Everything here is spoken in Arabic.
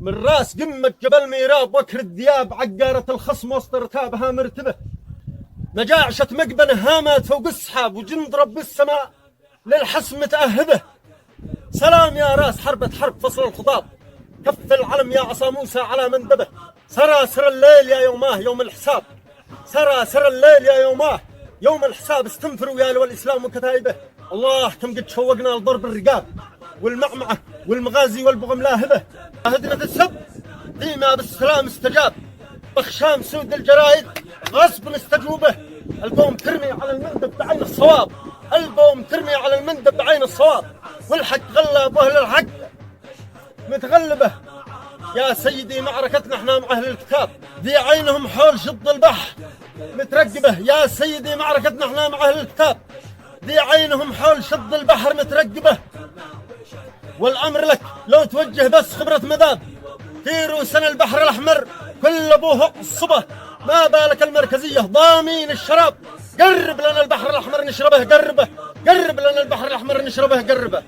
من راس قمة جبل ميراب وكر الدياب عقارة الخصم وسط ركابها مرتبة، مجاعشة مقبنة هامات فوق السحاب وجند رب السماء للحسم متأهبة. سلام يا راس حربة حرب فصل الخطاب، كف العلم يا عصا موسى على مندبه. سرى الليل يا يوماه يوم الحساب، سرى الليل يا يوماه يوم الحساب. استنفروا يا لو الإسلام وكتائبه. الله كم قد شوقنا لضرب الرقاب والمعمعة والمغازي والبغم لاهبة. هدنة السب ديما بالسلام استجاب، بخشام سود الجرايد غصب استجوبه. القوم ترمي على المندب بعين الصواب، القوم ترمي على المندب بعين الصواب، والحق غلب واهل الحق متغلبه. يا سيدي معركتنا احنا مع اهل الكتاب، ذي عينهم حول شط البحر مترقبه. يا سيدي معركتنا احنا مع اهل الكتاب، ذي عينهم حول شط البحر مترقبه. والامر لك لو توجه بس خبرة مذاب، في روسنا البحر الاحمر كل ابوه الصبه. ما بالك المركزيه ضامين الشراب، قرب لنا البحر الاحمر نشربه قربه، قرب لنا البحر الاحمر نشربه قربه.